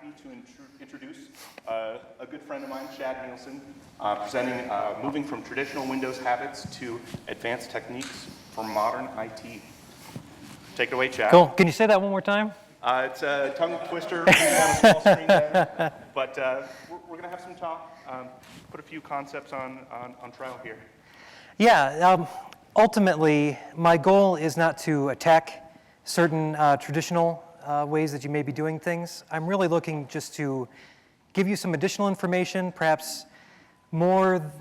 happy to introduce a good friend of mine, Chad Nielsen, presenting moving from traditional Windows habits to advanced techniques for modern IT. Take it away, Chad. Cool. Can you say that one more time? It's a tongue twister on a small screen there, but we're going to have some talk, put a few concepts on trial here. Yeah, ultimately, my goal is not to attack certain traditional ways that you may be doing things. I'm really looking just to give you some additional information, perhaps more,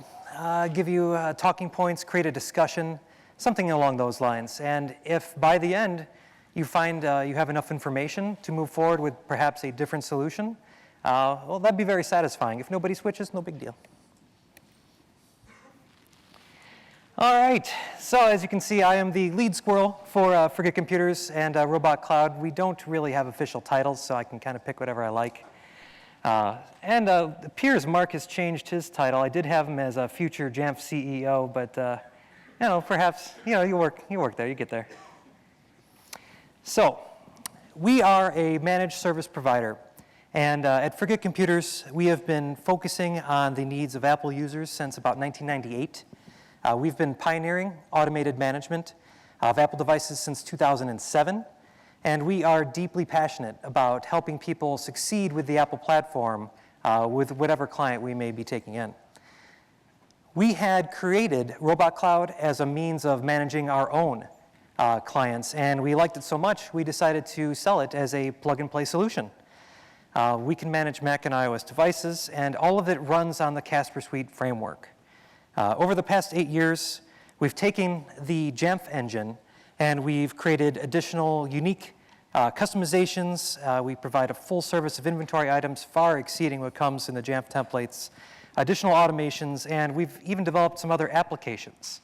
give you talking points, create a discussion, something along those lines. And if by the end you find you have enough information to move forward with perhaps a different solution, well, that'd be very satisfying. If nobody switches, no big deal. All right, so as you can see, I am the lead squirrel for Forget Computers and Robot Cloud. We don't really have official titles, so I can kind of pick whatever I like. And it appears Mark has changed his title. I did have him as a future Jamf CEO, but you know, perhaps you work there, you get there. So, we are a managed service provider, and at Forget Computers, we have been focusing on the needs of Apple users since about 1998. We've been pioneering automated management of Apple devices since 2007, and we are deeply passionate about helping people succeed with the Apple platform with whatever client we may be taking in. We had created Robot Cloud as a means of managing our own clients, and we liked it so much we decided to sell it as a plug-and-play solution. We can manage Mac and iOS devices, and all of it runs on the Casper Suite framework. Over the past 8 years, we've taken the Jamf engine and we've created additional unique customizations. We provide a full service of inventory items far exceeding what comes in the Jamf templates, additional automations, and we've even developed some other applications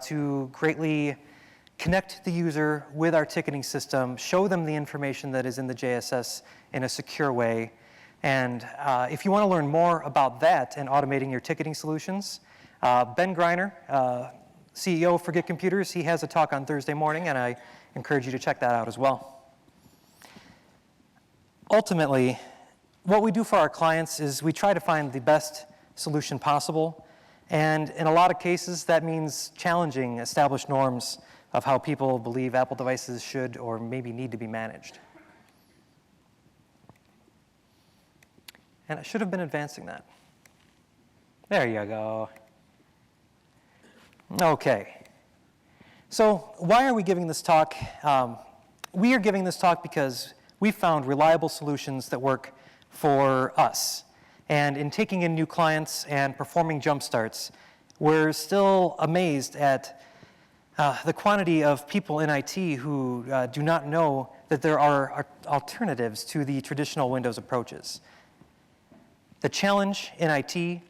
to greatly connect the user with our ticketing system, show them the information that is in the JSS in a secure way. And if you want to learn more about that and automating your ticketing solutions, Ben Greiner, CEO of Forget Computers, he has a talk on Thursday morning, and I encourage you to check that out as well. Ultimately, what we do for our clients is we try to find the best solution possible, and in a lot of cases, that means challenging established norms of how people believe Apple devices should or maybe need to be managed. And I should have been advancing that. There you go. Okay. So why are we giving this talk? We are giving this talk because we found reliable solutions that work for us. And in taking in new clients and performing jump starts, we're still amazed at the quantity of people in IT who do not know that there are alternatives to the traditional Windows approaches. The challenge in IT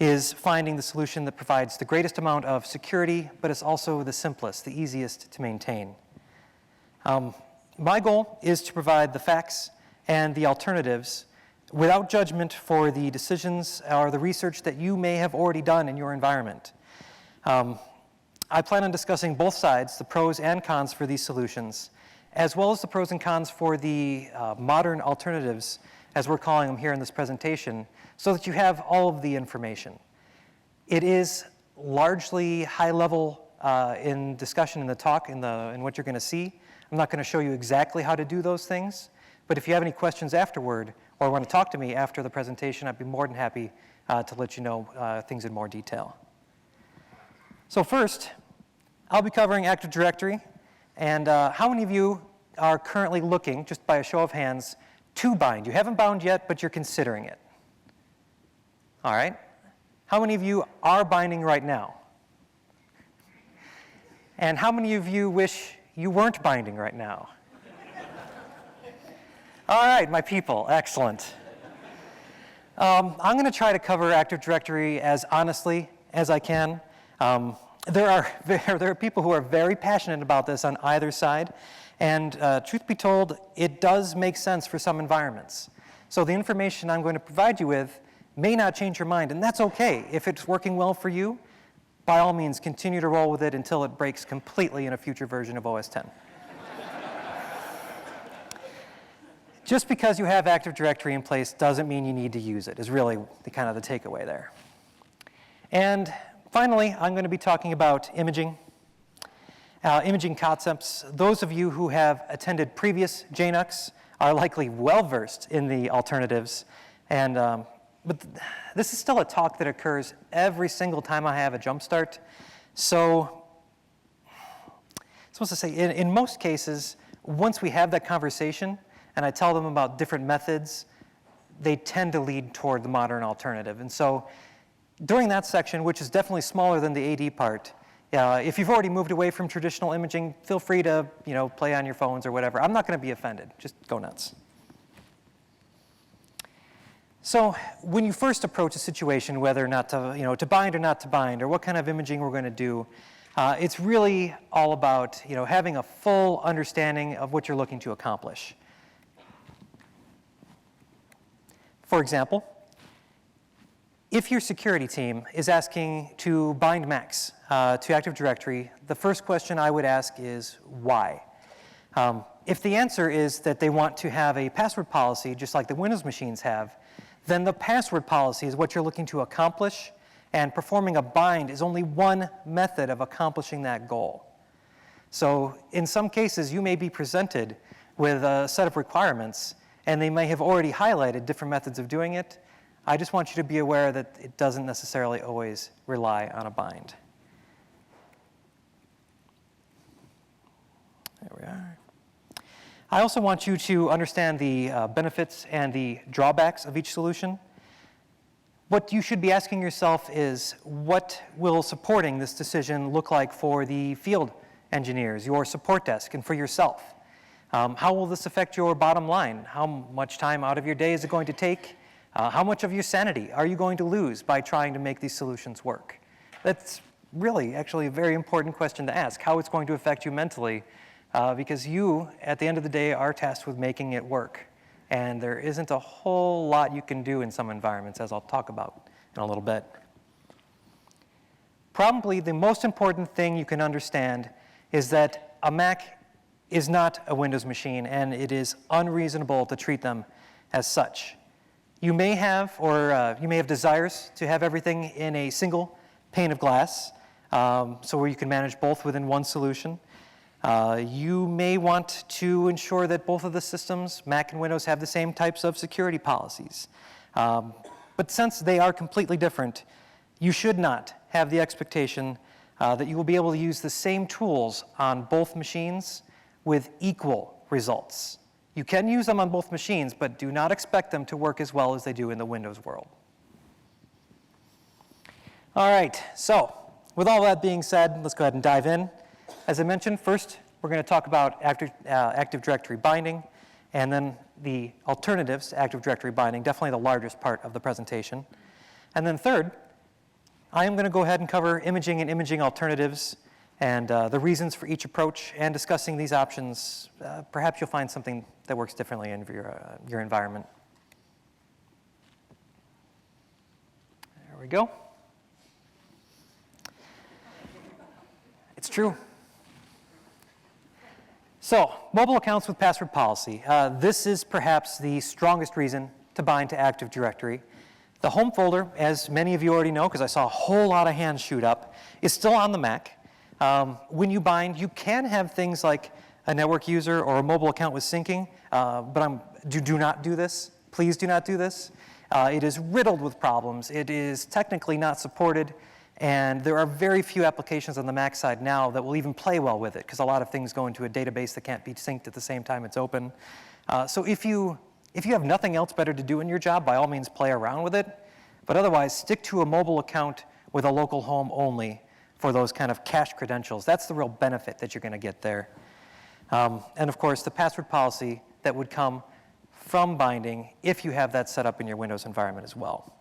is finding the solution that provides the greatest amount of security, but is also the simplest, the easiest to maintain. My goal is to provide the facts and the alternatives without judgment for the decisions or the research that you may have already done in your environment. I plan on discussing both sides, the pros and cons for these solutions, as well as the pros and cons for the modern alternatives, as we're calling them here in this presentation, so that you have all of the information. It is largely high level in discussion in the talk, in what you're going to see. I'm not going to show you exactly how to do those things, but if you have any questions afterward or want to talk to me after the presentation, I'd be more than happy to let you know things in more detail. So first, I'll be covering Active Directory, and how many of you are currently looking, just by a show of hands, to bind? You haven't bound yet, but you're considering it. All right. How many of you are binding right now? And how many of you wish you weren't binding right now? All right, my people, excellent. I'm going to try to cover Active Directory as honestly as I can. There are people who are very passionate about this on either side, and truth be told, it does make sense for some environments. So the information I'm going to provide you with may not change your mind, and that's okay. If it's working well for you, by all means, continue to roll with it until it breaks completely in a future version of OS X. Just because you have Active Directory in place doesn't mean you need to use it, is really the kind of the takeaway there. And finally, I'm going to be talking about imaging. Imaging concepts. Those of you who have attended previous JNUCs are likely well-versed in the alternatives. And, but this is still a talk that occurs every single time I have a jumpstart. So I'm supposed to say, in most cases, once we have that conversation and I tell them about different methods, they tend to lead toward the modern alternative. And so during that section, which is definitely smaller than the AD part, if you've already moved away from traditional imaging, feel free to play on your phones or whatever. I'm not going to be offended. Just go nuts. So when you first approach a situation, whether or not to, to bind or not to bind, or what kind of imaging we're going to do, it's really all about having a full understanding of what you're looking to accomplish. For example, if your security team is asking to bind Macs to Active Directory, the first question I would ask is why? If the answer is that they want to have a password policy just like the Windows machines have, then the password policy is what you're looking to accomplish, and performing a bind is only one method of accomplishing that goal. So in some cases, you may be presented with a set of requirements, and they may have already highlighted different methods of doing it. I just want you to be aware that it doesn't necessarily always rely on a bind. There we are. I also want you to understand the benefits and the drawbacks of each solution. What you should be asking yourself is, what will supporting this decision look like for the field engineers, your support desk, and for yourself? How will this affect your bottom line? How much time out of your day is it going to take? How much of your sanity are you going to lose by trying to make these solutions work? That's really actually a very important question to ask, how it's going to affect you mentally, because you, at the end of the day, are tasked with making it work. And there isn't a whole lot you can do in some environments, as I'll talk about in a little bit. Probably the most important thing you can understand is that a Mac is not a Windows machine, and it is unreasonable to treat them as such. You may have desires to have everything in a single pane of glass, so where you can manage both within one solution. You may want to ensure that both of the systems, Mac and Windows, have the same types of security policies. But since they are completely different, you should not have the expectation that you will be able to use the same tools on both machines with equal results. You can use them on both machines, but do not expect them to work as well as they do in the Windows world. All right, so with all that being said, let's go ahead and dive in. As I mentioned, first, we're going to talk about Active Directory binding, and then the alternatives to Active Directory binding, definitely the largest part of the presentation. And then third, I am going to go ahead and cover imaging and imaging alternatives, and the reasons for each approach, and discussing these options. Perhaps you'll find something that works differently in your environment. There we go. It's true. So, mobile accounts with password policy. This is perhaps the strongest reason to bind to Active Directory. The home folder, as many of you already know, because I saw a whole lot of hands shoot up, is still on the Mac. When you bind, you can have things like a network user or a mobile account with syncing, but do not do this. Please do not do this. It is riddled with problems. It is technically not supported, and there are very few applications on the Mac side now that will even play well with it, because a lot of things go into a database that can't be synced at the same time it's open. So if you have nothing else better to do in your job, by all means play around with it, but otherwise stick to a mobile account with a local home only for those kind of cached credentials. That's the real benefit that you're going to get there. And of course, the password policy that would come from binding if you have that set up in your Windows environment as well.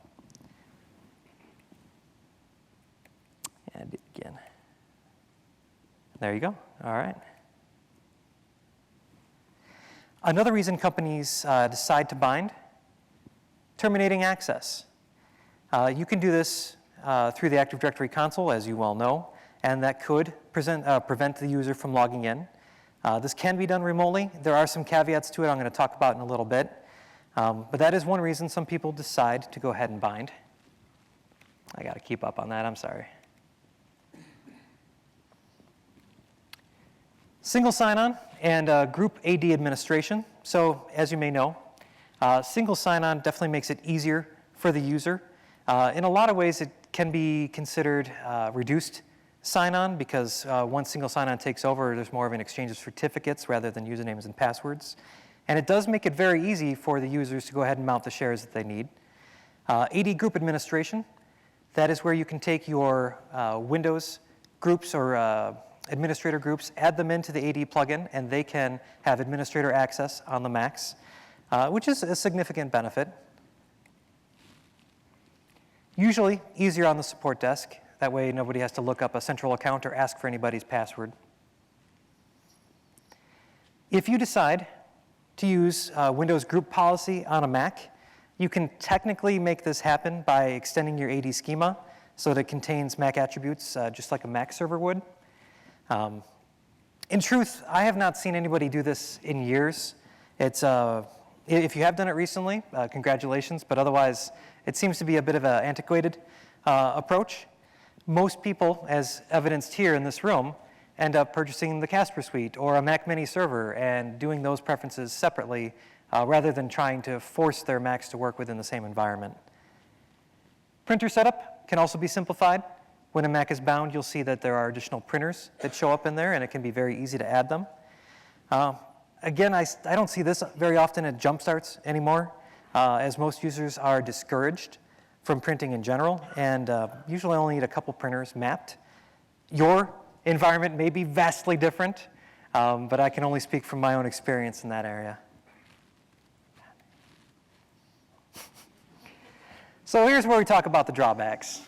And again. There you go. All right. Another reason companies decide to bind, terminating access. You can do this through the Active Directory console, as you well know, and that could prevent the user from logging in. This can be done remotely. There are some caveats to it I'm going to talk about in a little bit. But that is one reason some people decide to go ahead and bind. I got to keep up on that, I'm sorry. Single sign-on and group AD administration. So as you may know, single sign-on definitely makes it easier for the user. In a lot of ways, it can be considered reduced sign-on because once single sign-on takes over, there's more of an exchange of certificates rather than usernames and passwords. And it does make it very easy for the users to go ahead and mount the shares that they need. AD group administration, that is where you can take your Windows groups or administrator groups, add them into the AD plugin, and they can have administrator access on the Macs, which is a significant benefit. Usually easier on the support desk. That way nobody has to look up a central account or ask for anybody's password. If you decide to use Windows group policy on a Mac, you can technically make this happen by extending your AD schema so that it contains Mac attributes just like a Mac server would. In truth, I have not seen anybody do this in years. It's, if you have done it recently, congratulations, but otherwise it seems to be a bit of an antiquated approach. Most people, as evidenced here in this room, end up purchasing the Casper Suite or a Mac Mini server and doing those preferences separately rather than trying to force their Macs to work within the same environment. Printer setup can also be simplified. When a Mac is bound, you'll see that there are additional printers that show up in there, and it can be very easy to add them. Again, I don't see this very often at jump starts anymore, as most users are discouraged from printing in general, and usually only need a couple printers mapped. Your environment may be vastly different, but I can only speak from my own experience in that area. So here's where we talk about the drawbacks.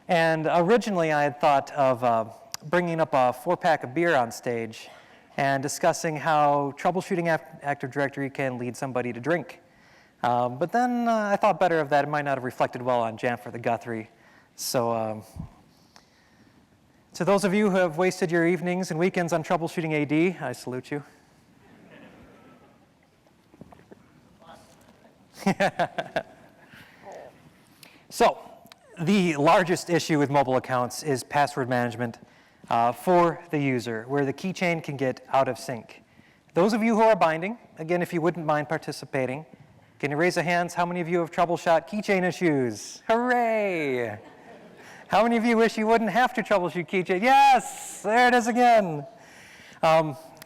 And originally I had thought of bringing up a 4-pack of beer on stage and discussing how troubleshooting Active Directory can lead somebody to drink. But then I thought better of that. It might not have reflected well on Jamf or the Guthrie. So to those of you who have wasted your evenings and weekends on troubleshooting AD, I salute you. So the largest issue with mobile accounts is password management for the user, where the keychain can get out of sync. Those of you who are binding, again, if you wouldn't mind participating, can you raise your hands? How many of you have troubleshot keychain issues? Hooray! How many of you wish you wouldn't have to troubleshoot keychain? Yes, there it is again.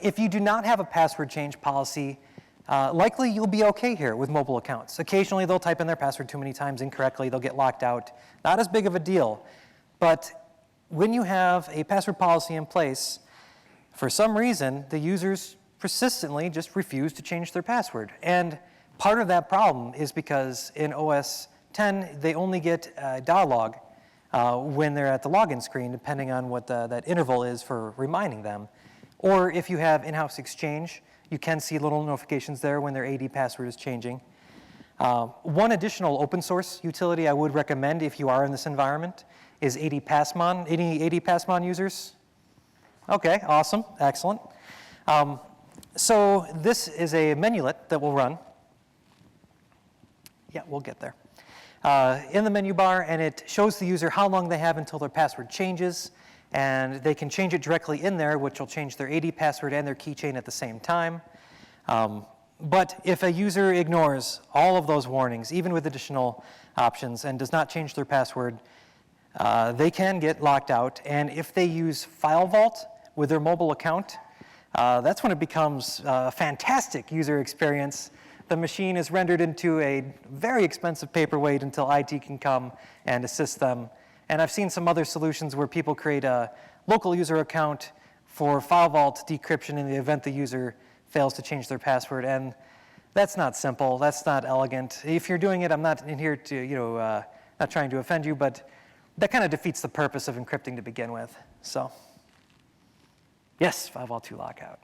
If you do not have a password change policy, likely you'll be okay here with mobile accounts. Occasionally they'll type in their password too many times incorrectly, they'll get locked out. Not as big of a deal, but when you have a password policy in place, for some reason the users persistently just refuse to change their password. And part of that problem is because in OS 10 they only get a dialog when they're at the login screen, depending on what that interval is for reminding them. Or if you have in-house Exchange, you can see little notifications there when their AD password is changing. One additional open source utility I would recommend if you are in this environment is AD Passmon. Any AD Passmon users? Okay, awesome, excellent. So this is a menulet that will run. Yeah, we'll get there. In the menu bar, and it shows the user how long they have until their password changes, and they can change it directly in there, which will change their AD password and their keychain at the same time. But if a user ignores all of those warnings, even with additional options, and does not change their password, they can get locked out. And if they use File Vault with their mobile account, that's when it becomes a fantastic user experience. The machine is rendered into a very expensive paperweight until IT can come and assist them. And I've seen some other solutions where people create a local user account for File Vault decryption in the event the user fails to change their password. And that's not simple, that's not elegant. If you're doing it, I'm not in here to, not trying to offend you, but that kind of defeats the purpose of encrypting to begin with. So, yes, File Vault 2 lockout.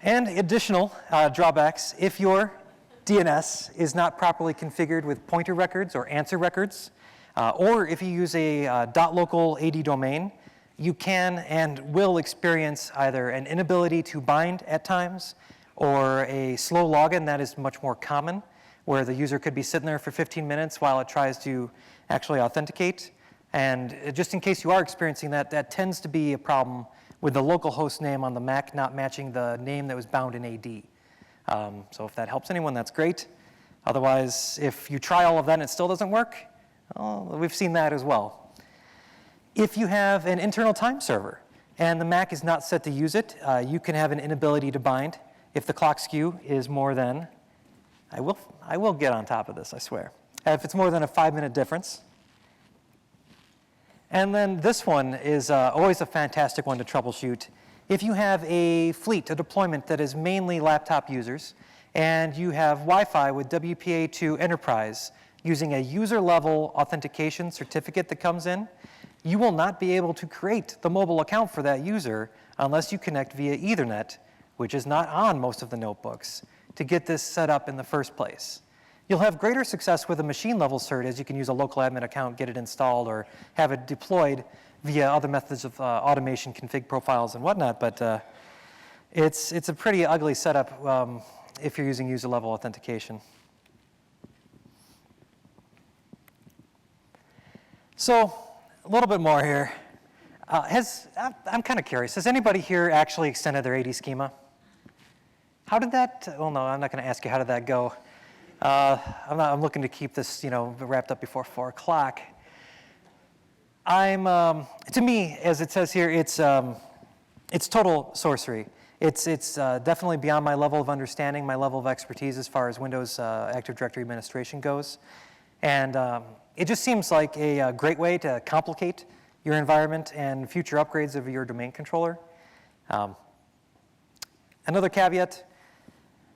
And additional drawbacks, if your DNS is not properly configured with pointer records or answer records, or if you use a .local AD domain, you can and will experience either an inability to bind at times or a slow login that is much more common, where the user could be sitting there for 15 minutes while it tries to actually authenticate. And just in case you are experiencing that, that tends to be a problem with the local host name on the Mac not matching the name that was bound in AD. So if that helps anyone, that's great. Otherwise, if you try all of that and it still doesn't work, well, we've seen that as well. If you have an internal time server and the Mac is not set to use it, you can have an inability to bind if the clock skew is more than, I will get on top of this, I swear. If it's more than a 5-minute difference. And then this one is always a fantastic one to troubleshoot. If you have a fleet, a deployment that is mainly laptop users, and you have Wi-Fi with WPA2 Enterprise using a user-level authentication certificate that comes in, you will not be able to create the mobile account for that user unless you connect via Ethernet, which is not on most of the notebooks, to get this set up in the first place. You'll have greater success with a machine-level cert as you can use a local admin account, get it installed, or have it deployed via other methods of automation, config profiles, and whatnot, but it's a pretty ugly setup if you're using user-level authentication. So a little bit more here. I'm kind of curious, has anybody here actually extended their AD schema? How did that, well, no, I'm not going to ask you how did that go. I'm looking to keep this, wrapped up before 4 o'clock. To me, as it says here, it's total sorcery. It's definitely beyond my level of understanding, my level of expertise as far as Windows Active Directory administration goes. And it just seems like a great way to complicate your environment and future upgrades of your domain controller. Another caveat,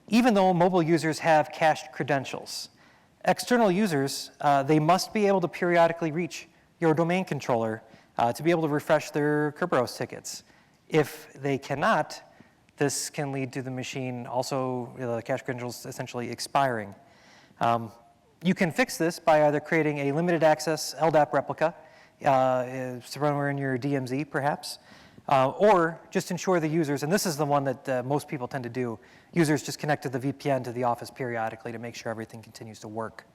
even though mobile users have cached credentials, external users, they must be able to periodically reach your domain controller to be able to refresh their Kerberos tickets. If they cannot, this can lead to the machine also, the cache credentials essentially expiring. You can fix this by either creating a limited access LDAP replica, somewhere in your DMZ perhaps, or just ensure the users, and this is the one that most people tend to do, users just connect to the VPN to the office periodically to make sure everything continues to work.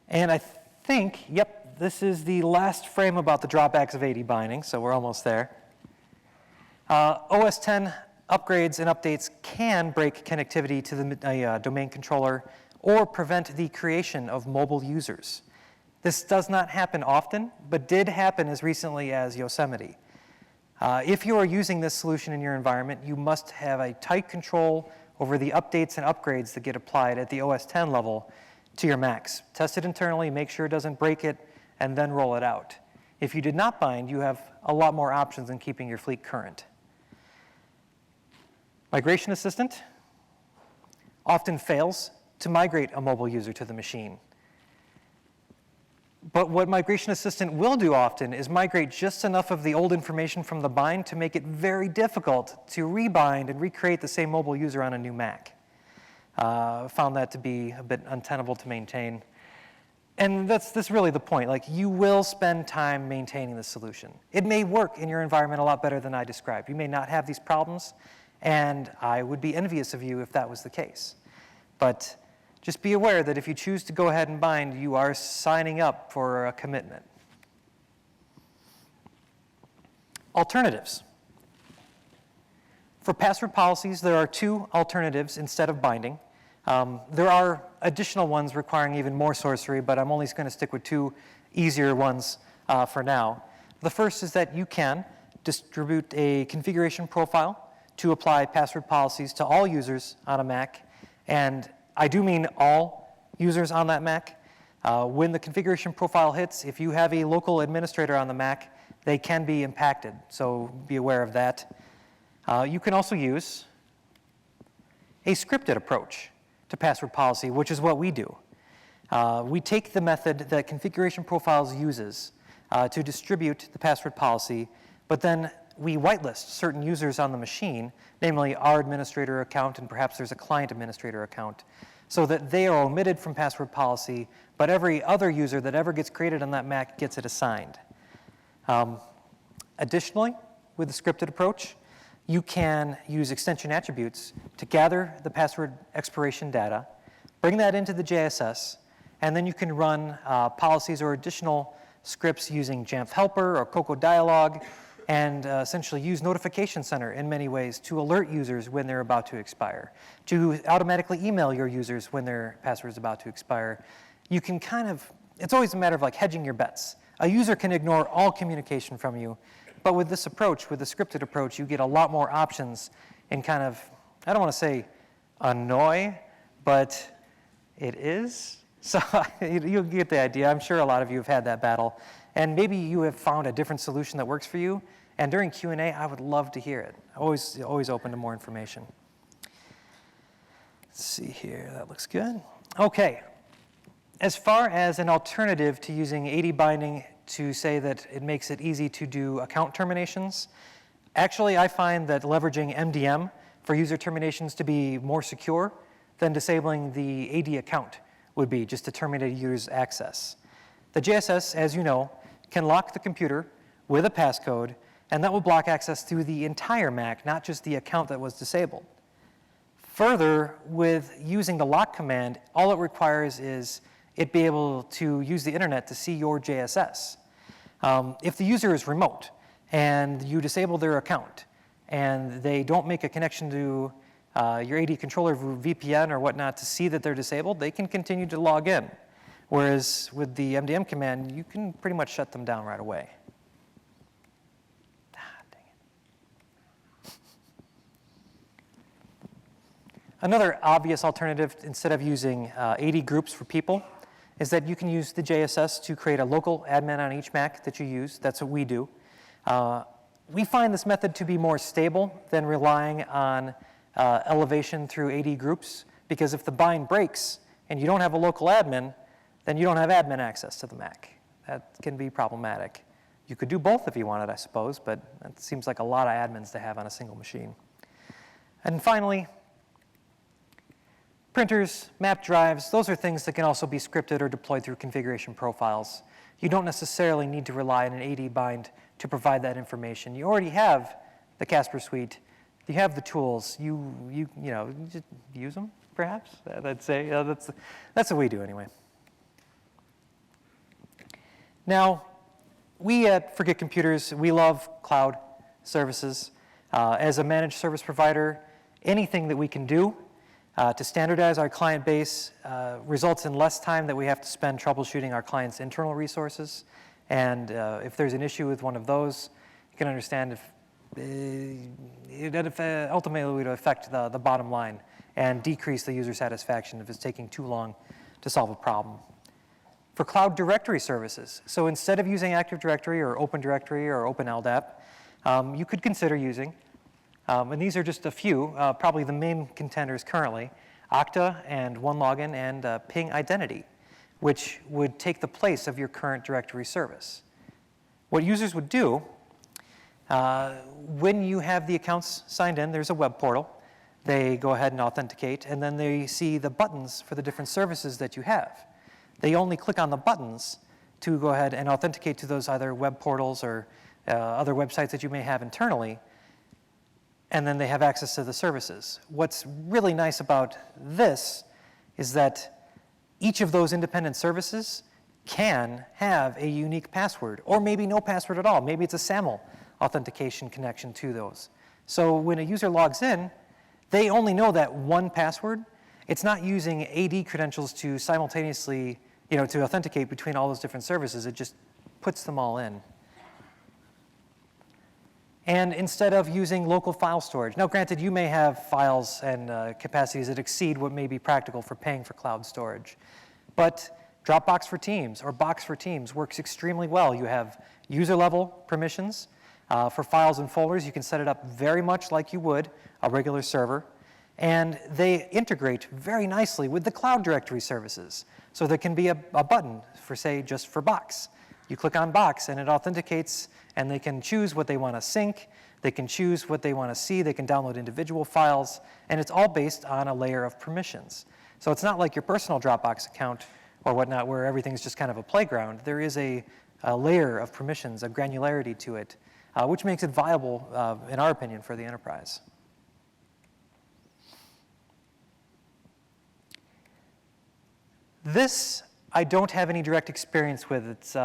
And I think, yep, this is the last frame about the drawbacks of AD binding, so we're almost there. OS 10 upgrades and updates can break connectivity to the domain controller or prevent the creation of mobile users. This does not happen often, but did happen as recently as Yosemite. If you are using this solution in your environment, you must have a tight control over the updates and upgrades that get applied at the OS 10 level to your Macs. Test it internally, make sure it doesn't break it, and then roll it out. If you did not bind, you have a lot more options in keeping your fleet current. Migration Assistant often fails to migrate a mobile user to the machine. But what Migration Assistant will do often is migrate just enough of the old information from the bind to make it very difficult to rebind and recreate the same mobile user on a new Mac. Found that to be a bit untenable to maintain. And that's really the point. Like, you will spend time maintaining the solution. It may work in your environment a lot better than I described. You may not have these problems, and I would be envious of you if that was the case. But just be aware that if you choose to go ahead and bind, you are signing up for a commitment. Alternatives. For password policies, there are 2 alternatives instead of binding. There are additional ones requiring even more sorcery, but I'm only going to stick with 2 easier ones for now. The first is that you can distribute a configuration profile to apply password policies to all users on a Mac, and I do mean all users on that Mac. When the configuration profile hits, if you have a local administrator on the Mac, they can be impacted, so be aware of that. You can also use a scripted approach to password policy, which is what we do. We take the method that configuration profiles uses to distribute the password policy, but then we whitelist certain users on the machine, namely our administrator account, and perhaps there's a client administrator account, so that they are omitted from password policy, but every other user that ever gets created on that Mac gets it assigned. Additionally, with the scripted approach, you can use extension attributes to gather the password expiration data, bring that into the JSS, and then you can run policies or additional scripts using Jamf helper or Cocoa dialog, and essentially use Notification Center in many ways to alert users when they're about to expire, to automatically email your users when their password is about to expire. You can it's always a matter of like hedging your bets. A user can ignore all communication from you, but with this approach, with the scripted approach, you get a lot more options and kind of, I don't want to say annoy, but it is. So you get the idea. I'm sure a lot of you have had that battle. And maybe you have found a different solution that works for you. And during Q&A, I would love to hear it. Always open to more information. Let's see here. That looks good. OK. As far as an alternative to using AD binding to say that it makes it easy to do account terminations, actually, I find that leveraging MDM for user terminations to be more secure than disabling the AD account would be, just to terminate a user's access. The JSS, as you know, can lock the computer with a passcode, and that will block access through the entire Mac, not just the account that was disabled. Further, with using the lock command, all it requires is it be able to use the internet to see your JSS. If the user is remote and you disable their account and they don't make a connection to your AD controller VPN or whatnot to see that they're disabled, they can continue to log in. Whereas with the MDM command, you can pretty much shut them down right away. Dang it. Another obvious alternative, instead of using AD groups for people, is that you can use the JSS to create a local admin on each Mac that you use. That's what we do. We find this method to be more stable than relying on elevation through AD groups, because if the bind breaks and you don't have a local admin, then you don't have admin access to the Mac. That can be problematic. You could do both if you wanted, I suppose, but it seems like a lot of admins to have on a single machine. And finally, printers, map drives, those are things that can also be scripted or deployed through configuration profiles. You don't necessarily need to rely on an AD bind to provide that information. You already have the Casper Suite. You have the tools. You just use them, perhaps? I'd say that's what we do anyway. Now, we at Forget Computers, we love cloud services. As a managed service provider, anything that we can do to standardize our client base results in less time that we have to spend troubleshooting our clients' internal resources. And if there's an issue with one of those, you can understand if it ultimately would affect the bottom line and decrease the user satisfaction if it's taking too long to solve a problem. For cloud directory services, so instead of using Active Directory or Open Directory or Open LDAP, you could consider using, and these are just a few, probably the main contenders currently, Okta and OneLogin and Ping Identity, which would take the place of your current directory service. What users would do, when you have the accounts signed in, there's a web portal. They go ahead and authenticate, and then they see the buttons for the different services that you have. They only click on the buttons to go ahead and authenticate to those either web portals or other websites that you may have internally, and then they have access to the services. What's really nice about this is that each of those independent services can have a unique password, or maybe no password at all. Maybe it's a SAML authentication connection to those. So when a user logs in, they only know that one password. It's not using AD credentials to simultaneously, to authenticate between all those different services. It just puts them all in. And instead of using local file storage, now granted, you may have files and capacities that exceed what may be practical for paying for cloud storage. But Dropbox for Teams or Box for Teams works extremely well. You have user-level permissions. For files and folders, you can set it up very much like you would a regular server. And they integrate very nicely with the cloud directory services. So there can be a button for, say, just for Box. You click on Box, and it authenticates, and they can choose what they want to sync. They can choose what they want to see. They can download individual files. And it's all based on a layer of permissions. So it's not like your personal Dropbox account or whatnot where everything's just kind of a playground. There is a layer of permissions, a granularity to it, which makes it viable, in our opinion, for the enterprise. This I don't have any direct experience with. It's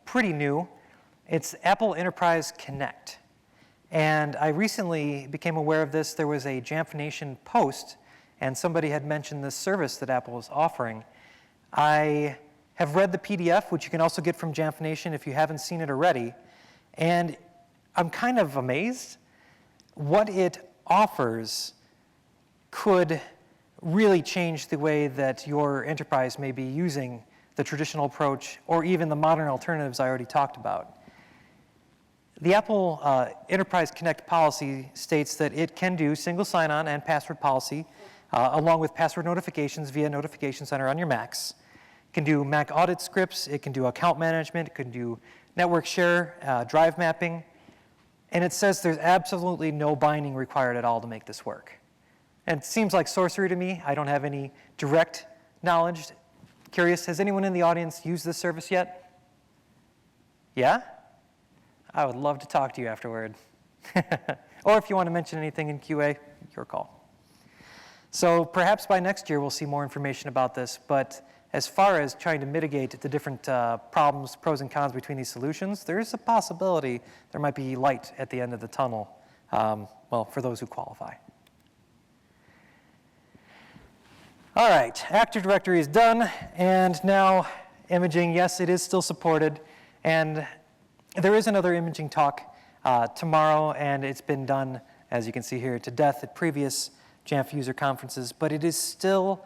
pretty new. It's Apple Enterprise Connect. And I recently became aware of this. There was a Jamf Nation post, and somebody had mentioned this service that Apple was offering. I have read the PDF, which you can also get from Jamf Nation if you haven't seen it already, and I'm kind of amazed. What it offers could really change the way that your enterprise may be using the traditional approach or even the modern alternatives I already talked about. The Apple Enterprise Connect policy states that it can do single sign-on and password policy, along with password notifications via Notification Center on your Macs. It can do Mac audit scripts, it can do account management, it can do network share, drive mapping, and it says there's absolutely no binding required at all to make this work. And it seems like sorcery to me. I don't have any direct knowledge. Curious, has anyone in the audience used this service yet? Yeah? I would love to talk to you afterward. Or if you want to mention anything in QA, your call. So perhaps by next year we'll see more information about this, but as far as trying to mitigate the different problems, pros and cons between these solutions, there is a possibility there might be light at the end of the tunnel, well, for those who qualify. All right, Active Directory is done, and now imaging, yes, it is still supported, and there is another imaging talk tomorrow, and it's been done, as you can see here, to death at previous Jamf user conferences, but it is still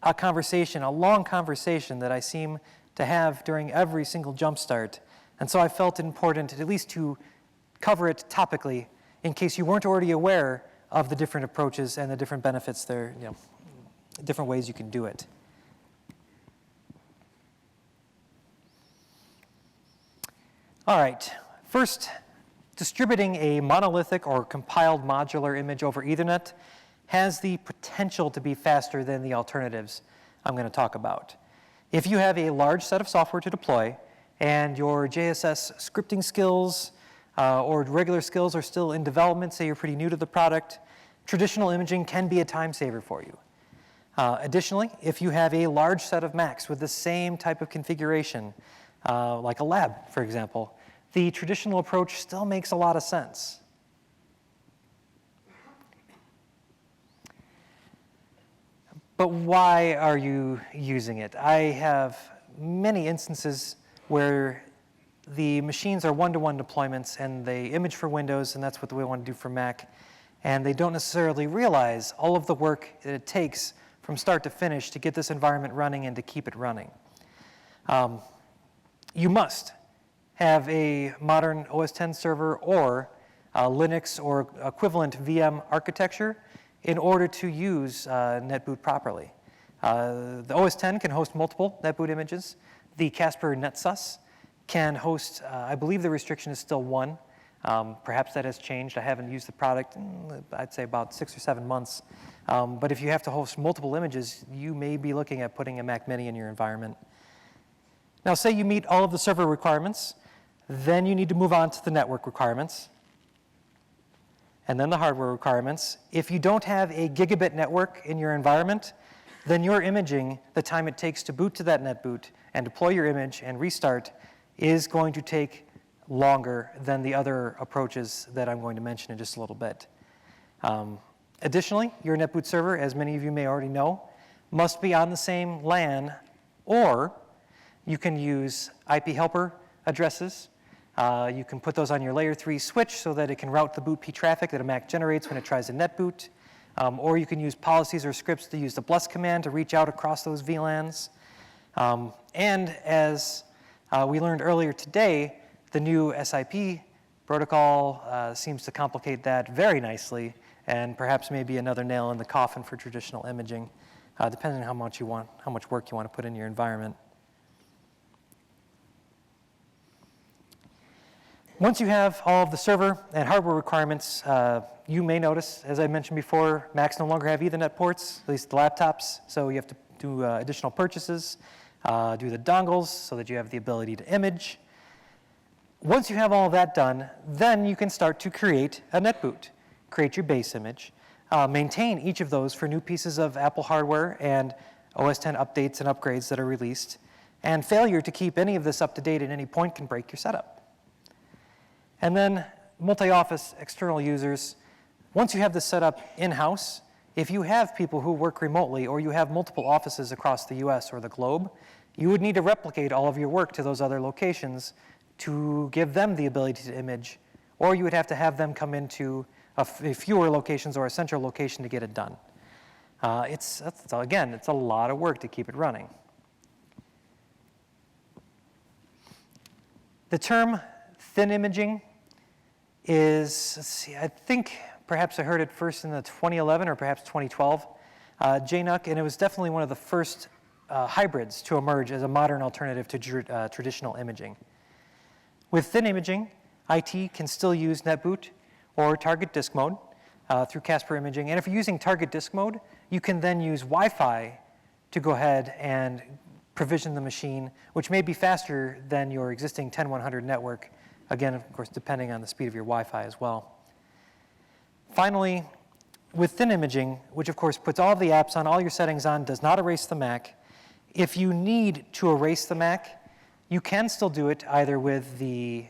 a conversation, a long conversation that I seem to have during every single jumpstart, and so I felt it important at least to cover it topically in case you weren't already aware of the different approaches and the different benefits there, different ways you can do it. All right, first, distributing a monolithic or compiled modular image over Ethernet has the potential to be faster than the alternatives I'm going to talk about. If you have a large set of software to deploy and your JSS scripting skills or regular skills are still in development, say you're pretty new to the product, traditional imaging can be a time saver for you. Additionally, if you have a large set of Macs with the same type of configuration, like a lab, for example, the traditional approach still makes a lot of sense. But why are you using it? I have many instances where the machines are one-to-one deployments and they image for Windows, and that's what we want to do for Mac, and they don't necessarily realize all of the work that it takes from start to finish to get this environment running and to keep it running. You must have a modern OS X server or Linux or equivalent VM architecture in order to use NetBoot properly. The OS X can host multiple NetBoot images. The Casper NetSUS can host, I believe the restriction is still 1. Perhaps that has changed. I haven't used the product in, I'd say, about 6 or 7 months. But if you have to host multiple images, you may be looking at putting a Mac Mini in your environment. Now, say you meet all of the server requirements, then you need to move on to the network requirements, and then the hardware requirements. If you don't have a gigabit network in your environment, then your imaging, the time it takes to boot to that NetBoot and deploy your image and restart, is going to take longer than the other approaches that I'm going to mention in just a little bit. Additionally, your NetBoot server, as many of you may already know, must be on the same LAN, or you can use IP helper addresses. You can put those on your layer 3 switch so that it can route the boot P traffic that a Mac generates when it tries to NetBoot. Or you can use policies or scripts to use the bless command to reach out across those VLANs. And as we learned earlier today, the new SIP protocol seems to complicate that very nicely, and perhaps maybe another nail in the coffin for traditional imaging, depending on how much work you want to put in your environment. Once you have all of the server and hardware requirements, you may notice, as I mentioned before, Macs no longer have Ethernet ports, at least the laptops, so you have to do additional purchases, do the dongles so that you have the ability to image. Once you have all of that done, then you can start to create a netboot, create your base image, maintain each of those for new pieces of Apple hardware and OS X updates and upgrades that are released, and failure to keep any of this up to date at any point can break your setup. And then multi-office external users, once you have this set up in-house, if you have people who work remotely or you have multiple offices across the US or the globe, you would need to replicate all of your work to those other locations to give them the ability to image, or you would have to have them come into fewer locations or a central location to get it done. Again, it's a lot of work to keep it running. The term thin imaging is, let's see, I think perhaps I heard it first in the 2011 or perhaps 2012 JNUC, and it was definitely one of the first hybrids to emerge as a modern alternative to traditional imaging. With thin imaging, IT can still use netboot or target disk mode through Casper imaging, and if you're using target disk mode, you can then use Wi-Fi to go ahead and provision the machine, which may be faster than your existing 10100 network. Again, of course, depending on the speed of your Wi-Fi as well. Finally, with thin imaging, which of course puts all of the apps on, all your settings on, does not erase the Mac. If you need to erase the Mac, you can still do it either with the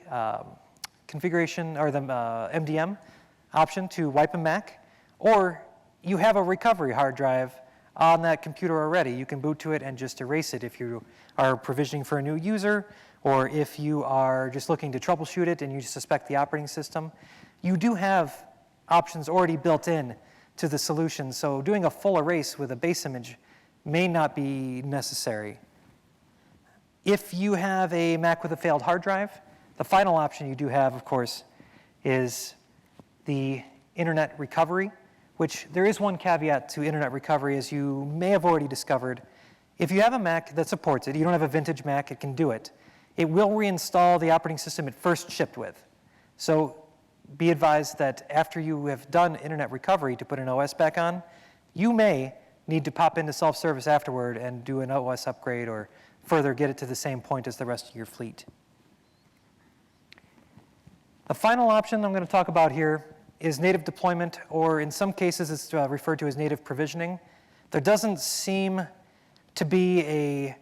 configuration or the MDM option to wipe a Mac, or you have a recovery hard drive on that computer already. You can boot to it and just erase it if you are provisioning for a new user, or if you are just looking to troubleshoot it and you suspect the operating system. You do have options already built in to the solution, so doing a full erase with a base image may not be necessary. If you have a Mac with a failed hard drive, the final option you do have, of course, is the internet recovery, which there is one caveat to internet recovery, as you may have already discovered. If you have a Mac that supports it, you don't have a vintage Mac, it can do it. It will reinstall the operating system it first shipped with. So be advised that after you have done internet recovery to put an OS back on, you may need to pop into self-service afterward and do an OS upgrade or further get it to the same point as the rest of your fleet. The final option I'm going to talk about here is native deployment, or in some cases it's referred to as native provisioning. There doesn't seem to be a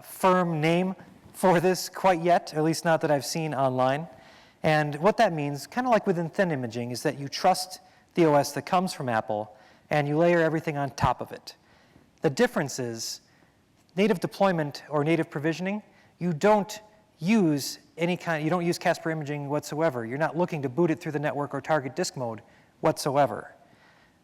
firm name for this quite yet, at least not that I've seen online. And what that means, kind of like within thin imaging, is that you trust the OS that comes from Apple and you layer everything on top of it. The difference is native deployment or native provisioning, you don't use Casper imaging whatsoever. You're not looking to boot it through the network or target disk mode whatsoever.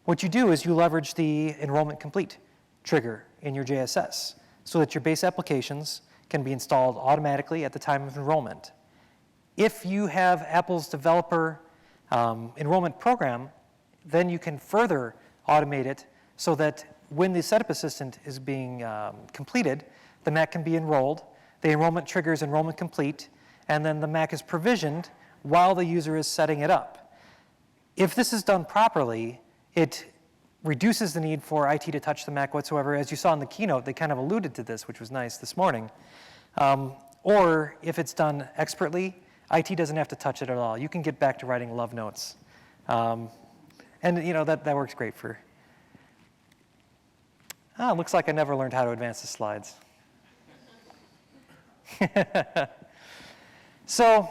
What you do is you leverage the enrollment complete trigger in your JSS so that your base applications can be installed automatically at the time of enrollment. If you have Apple's developer enrollment program, then you can further automate it so that when the setup assistant is being completed, the Mac can be enrolled, the enrollment triggers enrollment complete, and then the Mac is provisioned while the user is setting it up. If this is done properly, it reduces the need for IT to touch the Mac whatsoever. As you saw in the keynote, they kind of alluded to this, which was nice this morning. Or if it's done expertly, IT doesn't have to touch it at all. You can get back to writing love notes. And that works great for... looks like I never learned how to advance the slides. So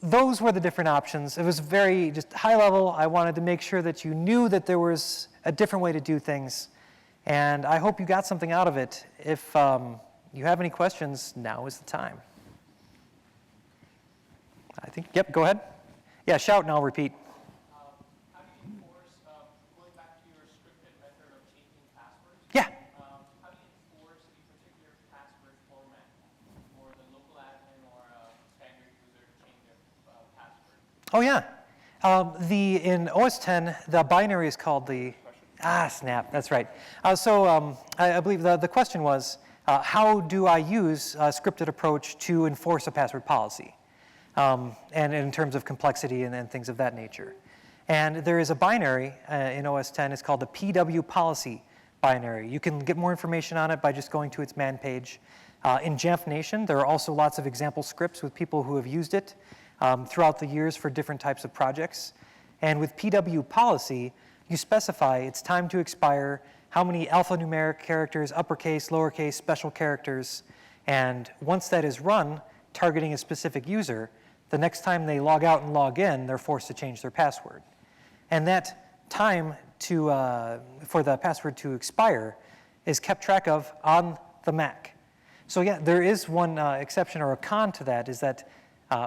those were the different options. It was very just high level. I wanted to make sure that you knew that there was a different way to do things. And I hope you got something out of it. If you have any questions, now is the time. I think, yep, go ahead. Yeah, shout and I'll repeat. How do you enforce, going back to your scripted method of changing passwords? Yeah. How do you enforce a particular password format for the local admin or a standard user to change their password? Oh, yeah. In OS X, the binary is called the, snap, that's right. I believe the question was, how do I use a scripted approach to enforce a password policy? and in terms of complexity and things of that nature. And there is a binary in OS 10, it's called the PW policy binary. You can get more information on it by just going to its man page. In Jamf Nation, there are also lots of example scripts with people who have used it throughout the years for different types of projects. And with PW policy, you specify its time to expire, how many alphanumeric characters, uppercase, lowercase, special characters, and once that is run, targeting a specific user, the next time they log out and log in, they're forced to change their password. And that time for the password to expire is kept track of on the Mac. So yeah, there is one exception or a con to that, is that,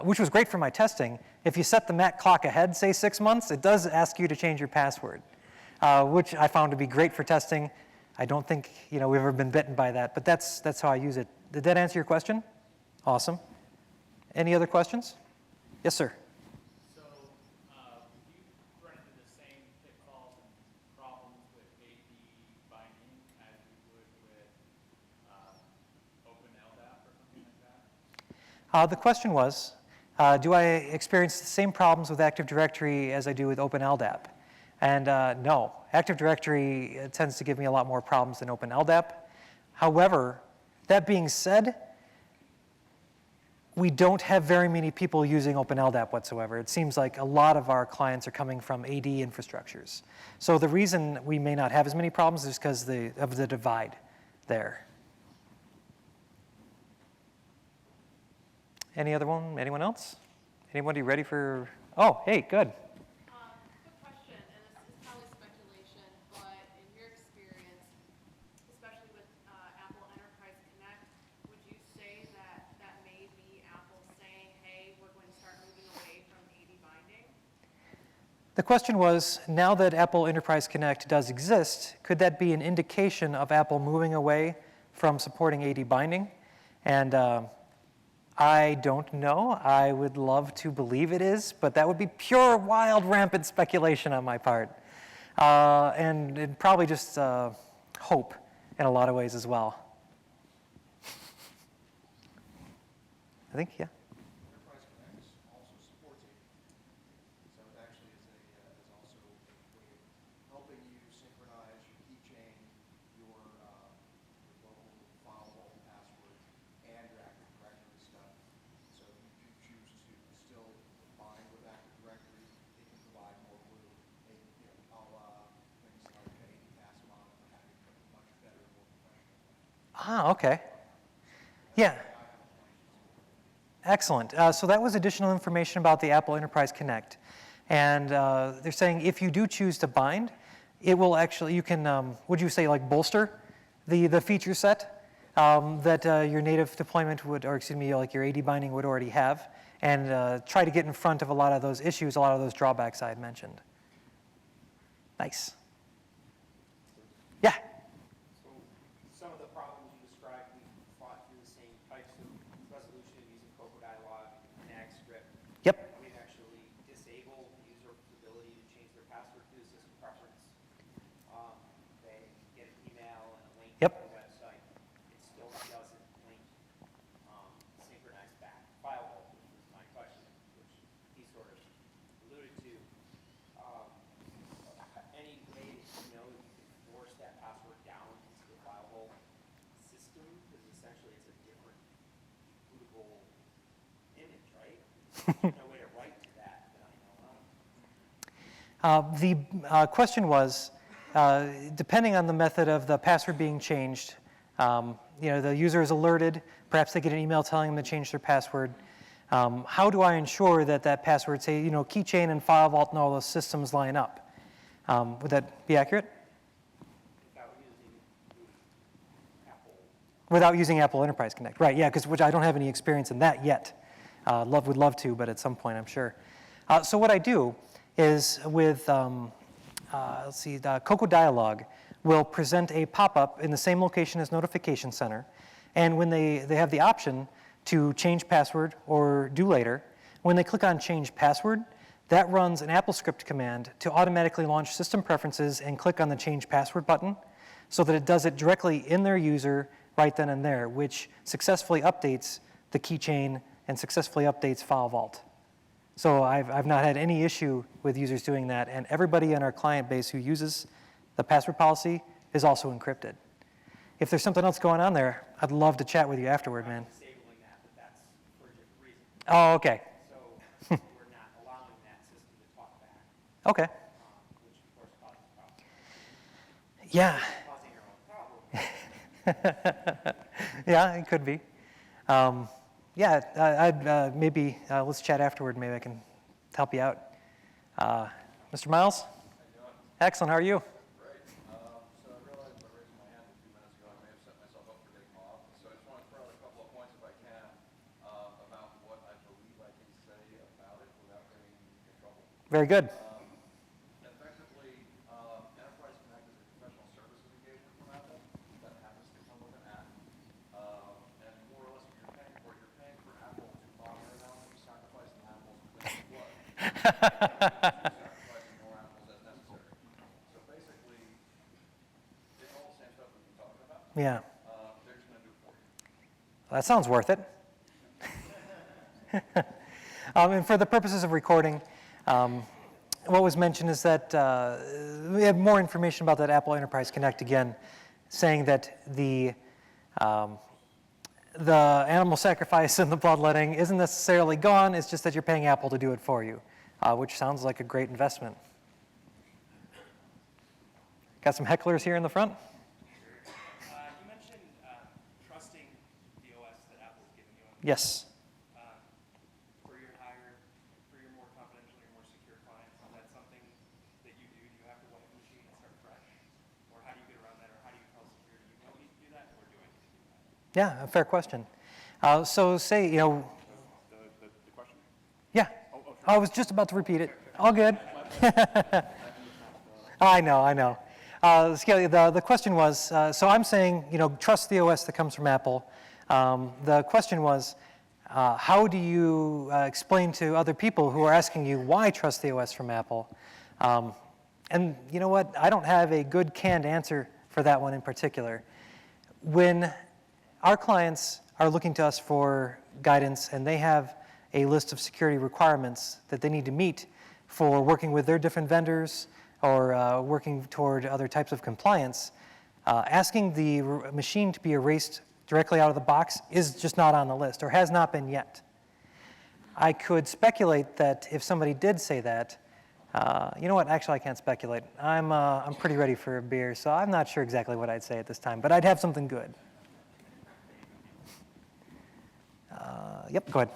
which was great for my testing, if you set the Mac clock ahead, say 6 months, it does ask you to change your password, which I found to be great for testing. I don't think we've ever been bitten by that, but that's how I use it. Did that answer your question? Awesome. Any other questions? Yes, sir. So, you run into the same pitfalls and problems with AD binding as you would with Open LDAP or something like that? The question was, do I experience the same problems with Active Directory as I do with Open LDAP? And no, Active Directory tends to give me a lot more problems than Open LDAP. However, that being said, we don't have very many people using Open LDAP whatsoever. It seems like a lot of our clients are coming from AD infrastructures. So the reason we may not have as many problems is because of the divide there. Any other one? Anyone else? Anybody ready for? Oh, hey, good. Quick question, and this is probably speculation, but in your experience, especially with Apple Enterprise Connect, would you say that that may be Apple saying, hey, we're going to start moving away from AD binding? The question was, now that Apple Enterprise Connect does exist, could that be an indication of Apple moving away from supporting AD binding? And I don't know. I would love to believe it is, but that would be pure, wild, rampant speculation on my part. And it'd probably just hope in a lot of ways as well. I think, yeah. Enterprise Connect also supports it. So it actually is also a way of helping you synchronize your keychain, your local file vault password, and your Active Directory stuff. So if you choose to still bind with Active Directory, it can provide more glue. A la things like AD Casper and having a much better, more professional. Okay. Yeah. Excellent. So that was additional information about the Apple Enterprise Connect. And they're saying if you do choose to bind, it will actually, you can, would you say like bolster the feature set that your native deployment would, or excuse me, like your AD binding would already have, and try to get in front of a lot of those issues, a lot of those drawbacks I had mentioned. Nice. Yeah. So some of the problems you described, we fought through the same types of resolution using Crocodile and AgScript. Yep. We've actually disabled the user's ability to change their password through the system preference. They get an email and a link Yep. to the website. It still doesn't link synchronize back. File vault, which was my question, which he sort of alluded to. Any way that you can force that password down into the file vault system? Because essentially it's a different bootable image, right? There's no way to write to that I know of. The question was, depending on the method of the password being changed, the user is alerted, perhaps they get an email telling them to change their password. How do I ensure that that password, say, keychain and file vault and all those systems line up? Would that be accurate? Without using Apple. Without using Apple Enterprise Connect, right? Yeah, which I don't have any experience in that yet. Would love to, but at some point I'm sure. So what I do is with, the Coco Dialog will present a pop-up in the same location as Notification Center, and when they have the option to change password or do later, when they click on Change Password, that runs an AppleScript command to automatically launch system preferences and click on the Change Password button so that it does it directly in their user right then and there, which successfully updates the keychain and successfully updates File Vault. So I've not had any issue with users doing that, and everybody in our client base who uses the password policy is also encrypted. If there's something else going on there, I'd love to chat with you afterward, man. Disabling that, but that's for a different reason. Oh, okay. So we're not allowing that system to talk back, Okay. which of course causes problems. Yeah. Causing your own problem. Yeah, it could be. Yeah, I'd maybe, let's chat afterward. Maybe I can help you out. Mr. Miles? Excellent. How are you? Great. So I realized by raising my hand a few minutes ago, I may have set myself up for taking off. So I just want to throw out a couple of points, if I can, about what I believe I can say about it without getting in trouble. Very good. Effectively, Enterprise Connect is a professional services engagement from Apple that happens to come with an app. And more or less what you're paying for Apple to monitor an animal, sacrificing animals with their blood. Sacrificing more animals as necessary. So basically, it's all the same stuff we've been talking about. Yeah. They're just going to do it for you. That sounds worth it. And for the purposes of recording, what was mentioned is that we have more information about that Apple Enterprise Connect again, saying that the animal sacrifice and the bloodletting isn't necessarily gone, it's just that you're paying Apple to do it for you, which sounds like a great investment. Got some hecklers here in the front? You mentioned trusting the OS that Apple's giving you. Yes. For your more confidential, your more secure clients, is that something that you do? Do you have to wipe the machine and start fresh? Or how do you get around that? Or how do you tell security you don't need to do that, or do I need to do that? Yeah, a fair question. So say, The question? yeah. I was just about to repeat it. All good. I know. The question was, so I'm saying, trust the OS that comes from Apple. The question was, how do you explain to other people who are asking you why trust the OS from Apple? And you know what? I don't have a good canned answer for that one in particular. When our clients are looking to us for guidance and they have a list of security requirements that they need to meet for working with their different vendors or working toward other types of compliance, asking the machine to be erased directly out of the box is just not on the list or has not been yet. I could speculate that if somebody did say that, you know what, actually I can't speculate. I'm pretty ready for a beer, so I'm not sure exactly what I'd say at this time, but I'd have something good. Yep, go ahead.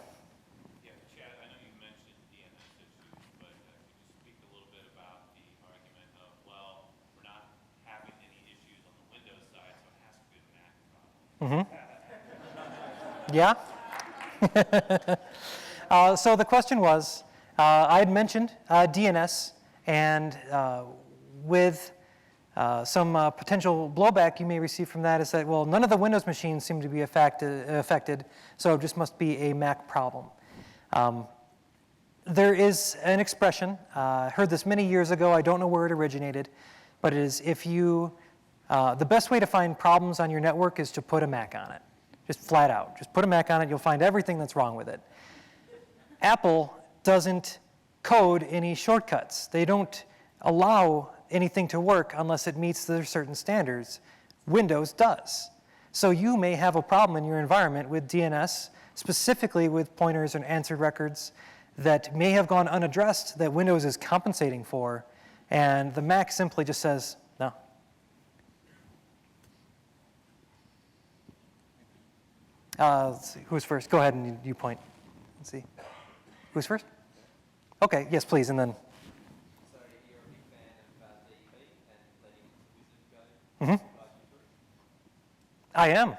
Yeah, Chad, I know you mentioned DNS issues, but could you speak a little bit about the argument of, well, we're not having any issues on the Windows side, so it has to be a Mac problem. Yeah. So the question was, I had mentioned DNS, and with some potential blowback you may receive from that is that, well, none of the Windows machines seem to be affected, so it just must be a Mac problem. There is an expression, I heard this many years ago, I don't know where it originated, but it is the best way to find problems on your network is to put a Mac on it. Just flat out. Just put a Mac on it, you'll find everything that's wrong with it. Apple doesn't code any shortcuts. They don't allow anything to work unless it meets their certain standards. Windows does. So you may have a problem in your environment with DNS, specifically with pointers and answered records that may have gone unaddressed that Windows is compensating for, and the Mac simply just says, no. Let's see, who's first? Go ahead and you point. Let's see. Who's first? Okay, yes, please, and then. So you're a big fan of DEP and letting Wizard go? I am.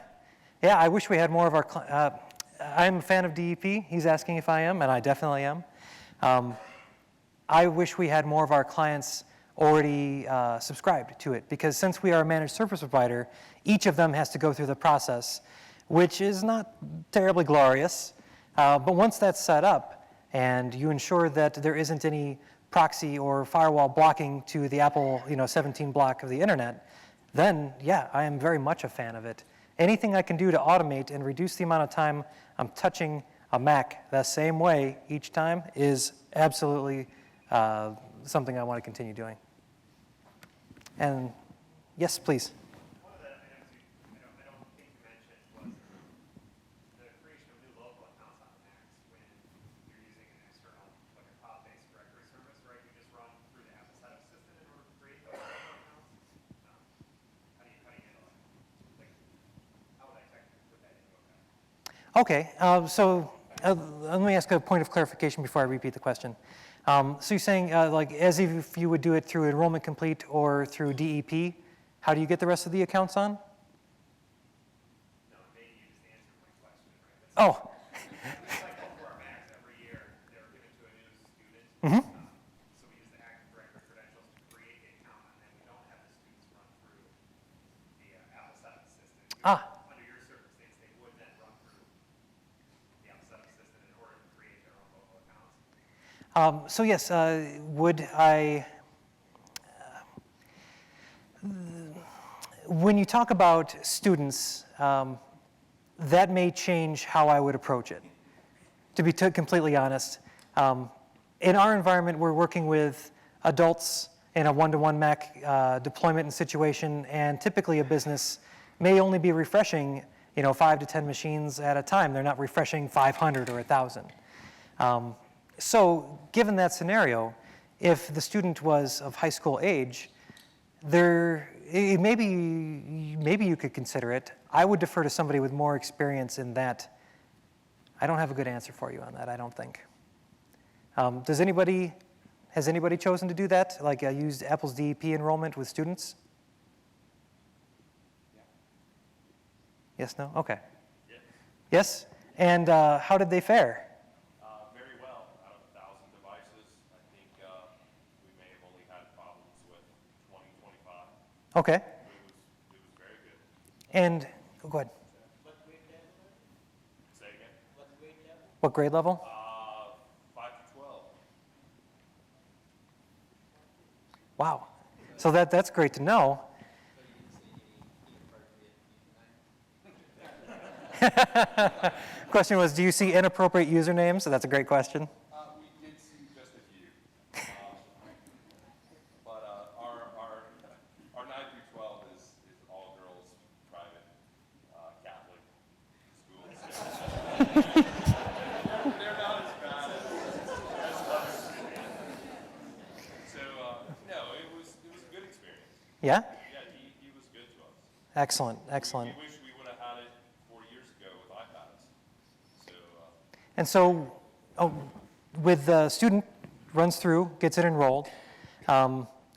Yeah, I wish we had more of our. I'm a fan of DEP. He's asking if I am, and I definitely am. I wish we had more of our clients already subscribed to it, because since we are a managed service provider, each of them has to go through the process, which is not terribly glorious. But once that's set up, and you ensure that there isn't any proxy or firewall blocking to the Apple 17 block of the internet, then yeah, I am very much a fan of it. Anything I can do to automate and reduce the amount of time I'm touching a Mac the same way each time is absolutely something I want to continue doing. And yes, please. One of the items I don't think you mentioned was the creation of new local accounts on Macs when you're using an external, like a cloud-based directory service, right? You just run through the Apple setup system in order to create those local accounts. How do you handle it? Like, how would I technically put that into effect? Okay, let me ask a point of clarification before I repeat the question. So you're saying, like, as if you would do it through Enrollment Complete or through DEP, how do you get the rest of the accounts on? No, maybe you just answered my question, right? Oh. It's like for our Macs every year, they're given to a new student. Mm-hmm. So we use the Active Directory credentials to create the account, and then we don't have the students run through the Apple setup system. Under your circumstance, they would then run through the Apple setup system in order to create their own local accounts. So yes, would I, when you talk about students, that may change how I would approach it, to be completely honest. In our environment, we're working with adults in a one-to-one Mac deployment and situation, and typically a business may only be refreshing 5 to 10 machines at a time. They're not refreshing 500 or 1,000. So given that scenario, if the student was of high school age, maybe you could consider it. I would defer to somebody with more experience in that. I don't have a good answer for you on that, I don't think. Has anybody chosen to do that, like used Apple's DEP enrollment with students? Yes, no? Okay. Yes. Yes? And how did they fare? Very well. Out of 1,000 devices, I think we may have only had problems with 20, 25. Okay. It was very good. And, go ahead. What grade level? Say again? What grade level? What grade level? 5 to 12. Wow. So that's great to know. Question was, do you see inappropriate usernames? So that's a great question. We did see just a few. But our 9 through 12 is all girls private Catholic schools. They're not as bad as others. So no, it was a good experience. Yeah? Yeah, he was good to us. Excellent, excellent. We wish we would have had it 4 years ago with iPads. So And so with the student, runs through, gets it enrolled,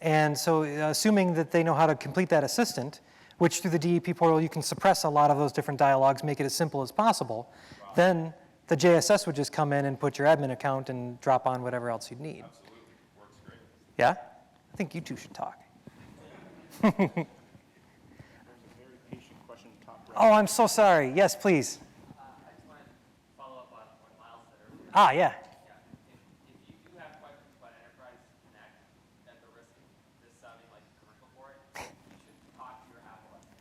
and so assuming that they know how to complete that assistant, which through the DEP portal you can suppress a lot of those different dialogues, make it as simple as possible, then the JSS would just come in and put your admin account and drop on whatever else you'd need. absolutely, works great. Yeah? I think you two should talk. There's a very patient question top right. Oh, I'm so sorry. Yes, please. I just want to follow up on what Miles said earlier. Ah, yeah. Yeah, if you do have questions about Enterprise Connect, at the risk of this sounding like a commercial for it, you should talk to your Apple SE.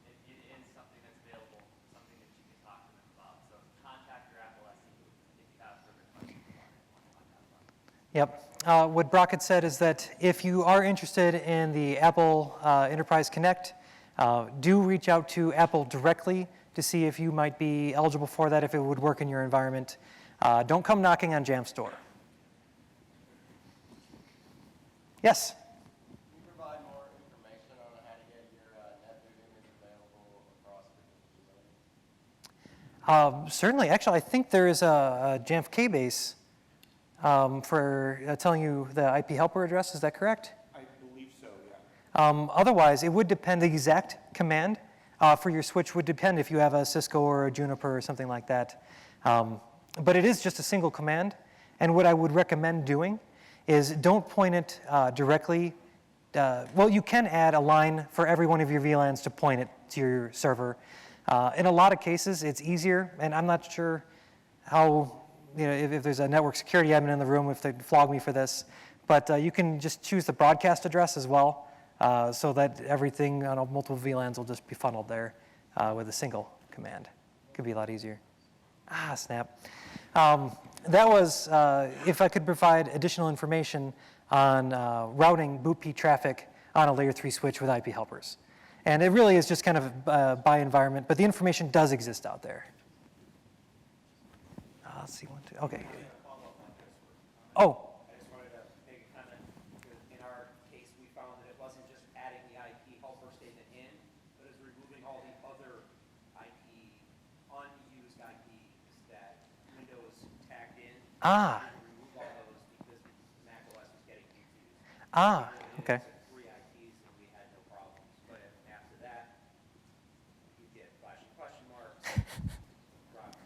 It is something that's available, something that you can talk to them about. So contact your Apple SE if you have further questions about it. Yep. What Brock had said is that if you are interested in the Apple Enterprise Connect, do reach out to Apple directly to see if you might be eligible for that, if it would work in your environment. Don't come knocking on Jamf's door. Yes? Can you provide more information on how to get your NetBoot image available across the Certainly. Actually, I think there is a Jamf K-base for telling you the IP helper address. Is that correct? I believe so, yeah. Otherwise, it would depend, the exact command for your switch would depend if you have a Cisco or a Juniper or something like that. But it is just a single command. And what I would recommend doing is don't point it directly. Well, you can add a line for every one of your VLANs to point it to your server. In a lot of cases, it's easier, and I'm not sure how, if there's a network security admin in the room, if they'd flog me for this, but you can just choose the broadcast address as well, so that everything on multiple VLANs will just be funneled there with a single command. Could be a lot easier. Ah, snap. That was if I could provide additional information on routing bootp traffic on a layer 3 switch with IP helpers. And it really is just kind of by environment, but the information does exist out there. Let's see, one, two, okay. Oh, I just wanted to make a comment, because in our case, we found that it wasn't just adding the IP helper statement in, but it's removing all the other IP, unused IPs that Windows tagged in. Ah. We removed all those because Mac OS was getting confused. Ah, okay. 3 IPs and we had no problems, but after that, you get flashing question marks, problems.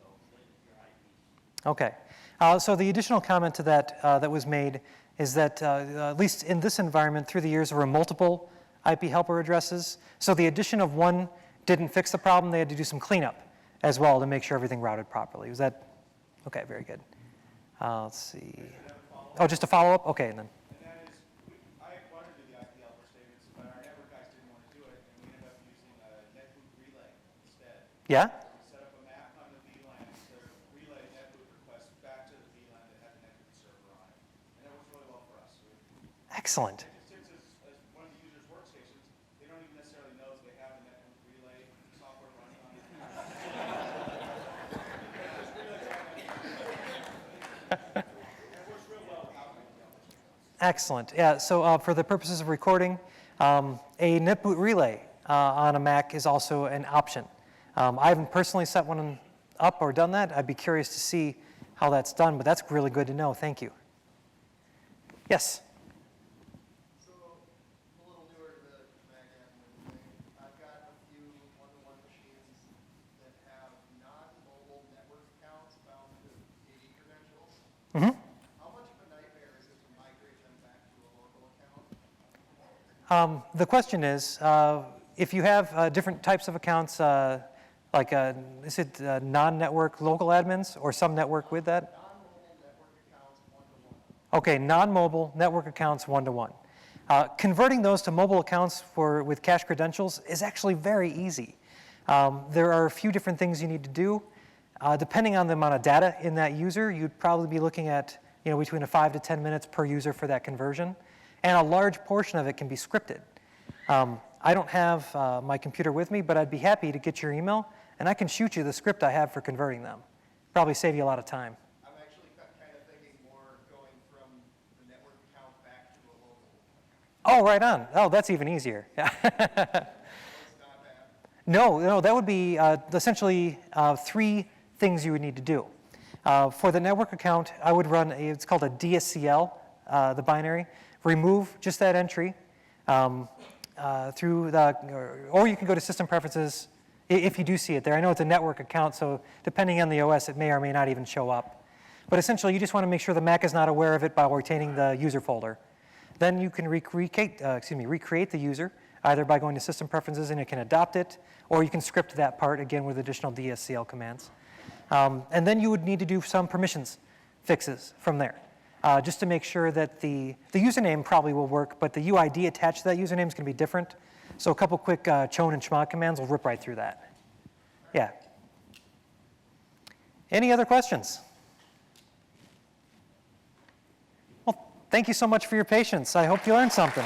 So limit your IPs. Okay. So the additional comment to that that was made is that, at least in this environment, through the years, there were multiple IP helper addresses. So the addition of one didn't fix the problem. They had to do some cleanup as well to make sure everything routed properly. Was that? Okay, very good. Let's see. Oh, just a follow-up? Okay, and then. And that is, I wanted to do the IP helper statements, but our network guys didn't want to do it, and we ended up using a netboot relay instead. Yeah? We set up a map on the VLAN to relay netboot requests back to the VLAN that had the netboot server on it. And that works really well for us. So Excellent. since as one of the user's workstations, they don't even necessarily know that they have the netboot relay software running on it. Excellent. Yeah, so for the purposes of recording, a netboot relay on a Mac is also an option. I haven't personally set one up or done that. I'd be curious to see how that's done, but that's really good to know. Thank you. Yes? So, I'm a little newer to the Mac admin thing. I've got a few one-to-one machines that have non-mobile network accounts bound to AD credentials. Mm-hmm. How much of a nightmare is it to migrate them back to a local account? The question is, if you have different types of accounts, like is it non-network local admins or some network with that? Non-mobile network accounts one-to-one. Okay, non-mobile network accounts one-to-one. Converting those to mobile accounts with cache credentials is actually very easy. There are a few different things you need to do. Depending on the amount of data in that user, you'd probably be looking at between 5 to 10 minutes per user for that conversion. And a large portion of it can be scripted. I don't have my computer with me, but I'd be happy to get your email, and I can shoot you the script I have for converting them. Probably save you a lot of time. I'm actually kind of thinking more going from the network account back to a local. Oh, right on. Oh, that's even easier. It's not bad. No, that would be essentially 3 things you would need to do. For the network account, I would run, it's called a DSCL, the binary. Remove just that entry through or you can go to System Preferences if you do see it there. I know it's a network account, so depending on the OS, it may or may not even show up. But essentially, you just want to make sure the Mac is not aware of it by retaining the user folder. Then you can recreate the user, either by going to System Preferences and it can adopt it, or you can script that part, again, with additional DSCL commands. And then you would need to do some permissions fixes from there, just to make sure that the username probably will work, but the UID attached to that username is going to be different. So a couple quick chown and chmod commands will rip right through that. Yeah. Any other questions? Well, thank you so much for your patience. I hope you learned something.